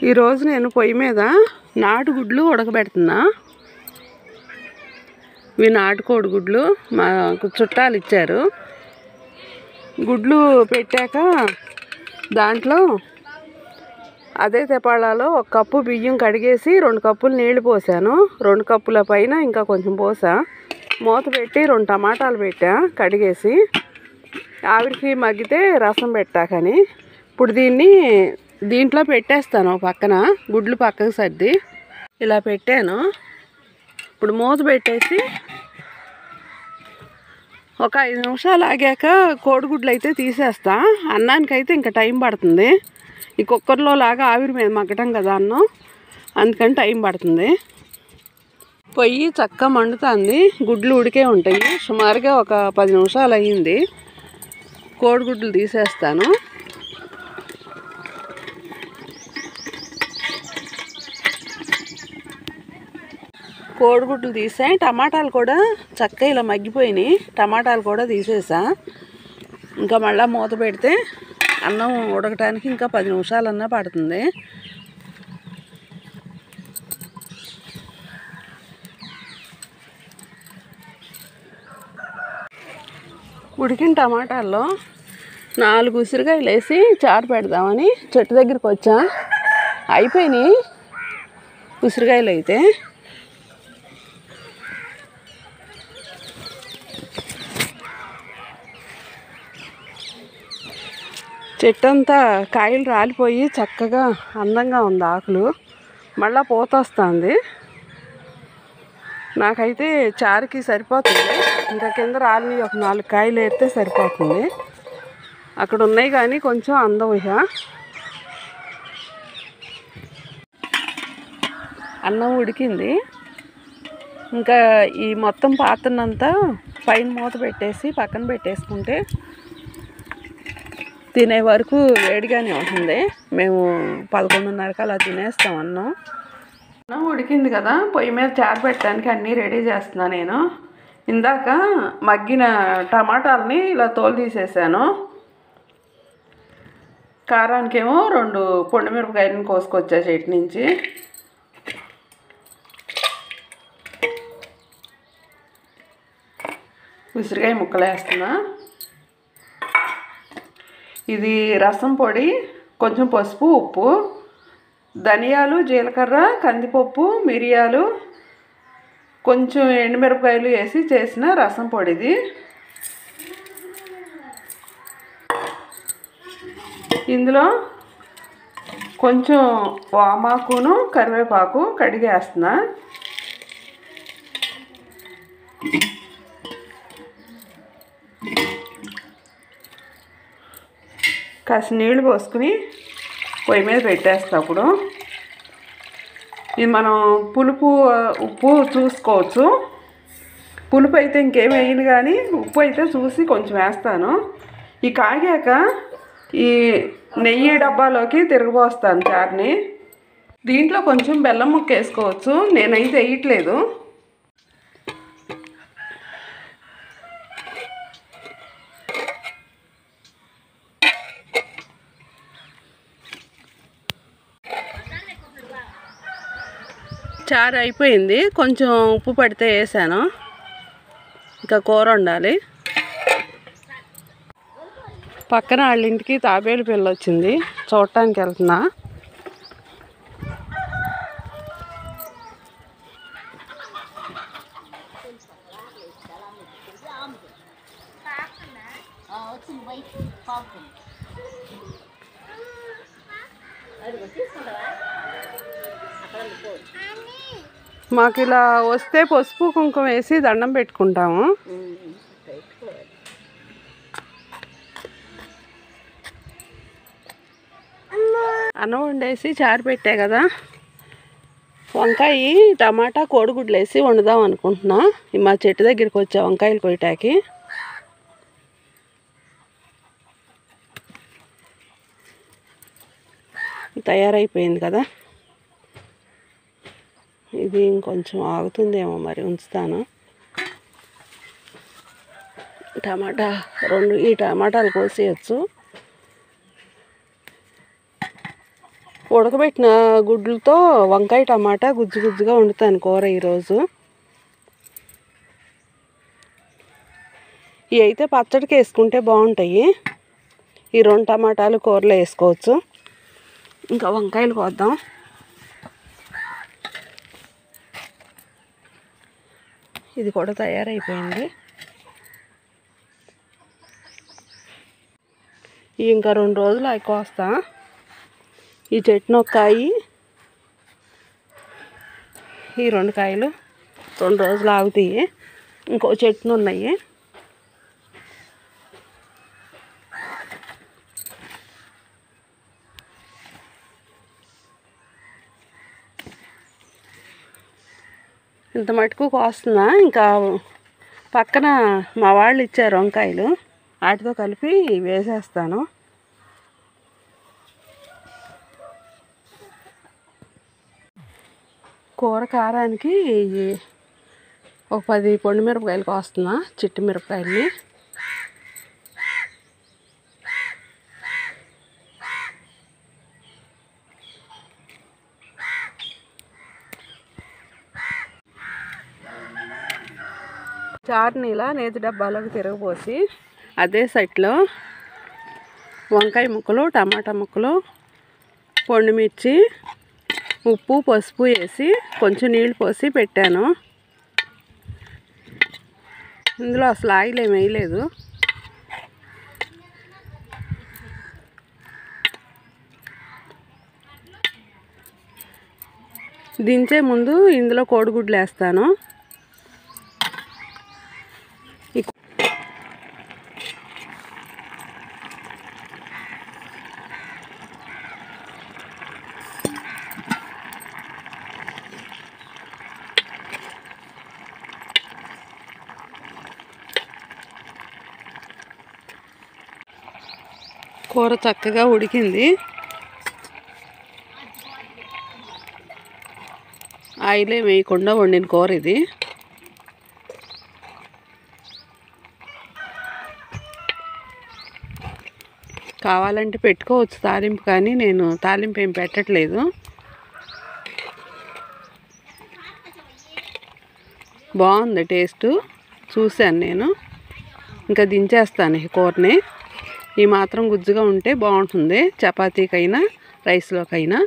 ఈరోజు నేను పొయ్యి మీద నాటుగుడ్లు ఉడకబెడుతున్నా. ఇవి నాటుకోడి గుడ్లు మాకు చుట్టాలు ఇచ్చారు. గుడ్లు పెట్టాక దాంట్లో అదే తెపాళాలో 1 కప్పు బియ్యం కడిగేసి 2 కప్పులు నీళ్లు పోసాను. 2 కప్పుల పైన ఇంకా కొంచెం పోసా. మూత పెట్టి 2 టమాటాలు పెట్టా కడిగేసి. ఆవిరికి మగ్గితే రసం పెట్టాకని. ఇప్పుడు దీంట్లో పెట్టేస్తాను. పక్కన గుడ్లు పక్కకు సర్ది ఇలా పెట్టాను. ఇప్పుడు మూత పెట్టేసి ఒక 5 నిమిషాలు ఆగాక కోడిగుడ్లు అయితే తీసేస్తా. అన్నానికైతే ఇంకా టైం పడుతుంది. ఈ కుక్కర్లో లాగా ఆవిరి మీద మగ్గటం కదా అన్నం, అందుకని టైం పడుతుంది. పొయ్యి చక్కగా మండుతుంది. గుడ్లు ఉడికే ఉంటాయి. సుమారుగా ఒక 10 నిమిషాలు అయ్యింది. కోడిగుడ్లు తీసేస్తాను. కోడిగుడ్లు తీసా. టమాటాలు కూడా చక్కగా ఇలా మగ్గిపోయినాయి. టమాటాలు కూడా తీసేసా. ఇంకా మళ్ళీ మూత పెడితే అన్నం ఉడకటానికి ఇంకా 10 నిమిషాలన్నా పడుతుంది. ఉడికిన టమాటాల్లో 4 ఉసిరికాయలు వేసి చారు పెడదామని చెట్టు దగ్గరికి వచ్చా. అయిపోయినాయి ఉసిరికాయలు అయితే. చెట్టు అంతా కాయలు రాలిపోయి చక్కగా అందంగా ఉంది. ఆకులు మళ్ళీ పూత వస్తుంది. నాకైతే చారుకి సరిపోతుంది. ఇంకా కింద రాలిని ఒక 4 కాయలు వేస్తే సరిపోతుంది. అక్కడ ఉన్నాయి కానీ కొంచెం అందం. ఇక అన్నం ఉడికింది. ఇంకా ఈ మొత్తం పాత్రనంతా పైన మూత పెట్టేసి పక్కన పెట్టేసుకుంటే తినే వరకు వేడిగానే ఉంటుంది. మేము 11:30కి అలా తినేస్తాం అన్నం. అన్నం ఉడికింది కదా, పొయ్యి మీద చారు పెట్టడానికి అన్నీ రెడీ చేస్తున్నా నేను. ఇందాక మగ్గిన టమాటాలని ఇలా తోలు తీసేసాను. కారానికేమో 2 పొండుమిరపకాయలను కోసుకొచ్చా చెట్టు నుంచి. ఉసిరికాయ ముక్కలు వేస్తున్నా. ఇది రసం పొడి, కొంచెం పసుపు, ఉప్పు, ధనియాలు, జీలకర్ర, కందిపప్పు, మిరియాలు, కొంచెం ఎండుమిరపకాయలు వేసి చేసిన రసం పొడిది. ఇందులో కొంచెం వామాకును కరివేపాకు కడిగేస్తున్నా. కాస్త నీళ్ళు పోసుకుని పొయ్యి మీద పెట్టేస్తా. అప్పుడు ఇది మనం పులుపు ఉప్పు చూసుకోవచ్చు. పులుపు అయితే ఇంకేం వేయను కానీ ఉప్పు అయితే చూసి కొంచెం వేస్తాను. ఈ కాగాక ఈ నెయ్యి డబ్బాలోకి తిరగబోస్తాను చారుని. దీంట్లో కొంచెం బెల్లం ముక్క వేసుకోవచ్చు. నేనైతే వేయట్లేదు. చారు అయిపోయింది. కొంచెం ఉప్పు పడితే వేసాను. ఇంకా కూర వండాలి. పక్కన వాళ్ళ ఇంటికి తాబేలు పిల్ల వచ్చింది, చూడటానికి వెళ్తున్నా. మాకు ఇలా వస్తే పసుపు కుంకుమ వేసి దండం పెట్టుకుంటాము. అన్నం వండేసి చారు పెట్టా కదా, వంకాయ టమాటా కోడిగుడ్లు వేసి వండుదాం అనుకుంటున్నా. మా చెట్టు దగ్గరికి వచ్చా వంకాయలు కొయ్యటాకి. తయారైపోయింది కదా. ఇది ఇంకొంచెం ఆగుతుందేమో మరి, ఉంచుతాను. టమాటా 2 ఈ టమాటాలు కోసేయచ్చు. ఉడకబెట్టిన గుడ్లతో వంకాయ టమాటా గుజ్జు గుజ్జుగా వండుతాను కూర ఈరోజు. ఇవి అయితే పచ్చడికి వేసుకుంటే బాగుంటాయి. ఈ 2 టమాటాలు కూరలో వేసుకోవచ్చు. ఇంకా వంకాయలు కోద్దాం. ఇది కూడా తయారైపోయింది. ఇంకా 2 రోజులు అవి కోస్తా. ఈ చెట్టును ఒక కాయి, ఈ 2 కాయలు 2 రోజులు ఆగుతాయి. ఇంకో చెట్టును ఉన్నాయి. ఇంత మటుకు కోస్తున్నా. ఇంకా పక్కన మా వాళ్ళు ఇచ్చారు వంకాయలు, వాటితో కలిపి వేసేస్తాను. కూర కారానికి ఒక 10 పొండు మిరపకాయలు కోస్తున్నా, చిట్టి మిరపకాయలని. చారుని ఇలా నేతి డబ్బాలోకి తిరగపోసి అదే సెట్లో వంకాయ ముక్కలు, టమాటా ముక్కలు, పొండుమిర్చి, ఉప్పు, పసుపు వేసి కొంచెం నీళ్ళు పోసి పెట్టాను. ఇందులో అసలు ఆయిల్ ఏమి వేయలేదు. దించే ముందు ఇందులో కోడిగుడ్లు వేస్తాను. కూర చక్కగా ఉడికింది. ఆయిలే వేయకుండా వండిన కూర ఇది. కావాలంటే పెట్టుకోవచ్చు తాలింపు, కానీ నేను తాలింపు ఏం పెట్టట్లేదు. బాగుంది టేస్ట్, చూశాను నేను. ఇంకా దించేస్తాను ఈ కూరని. ఈ మాత్రం గుజ్జుగా ఉంటే బాగుంటుంది, చపాతీకైనా రైస్లోకైనా.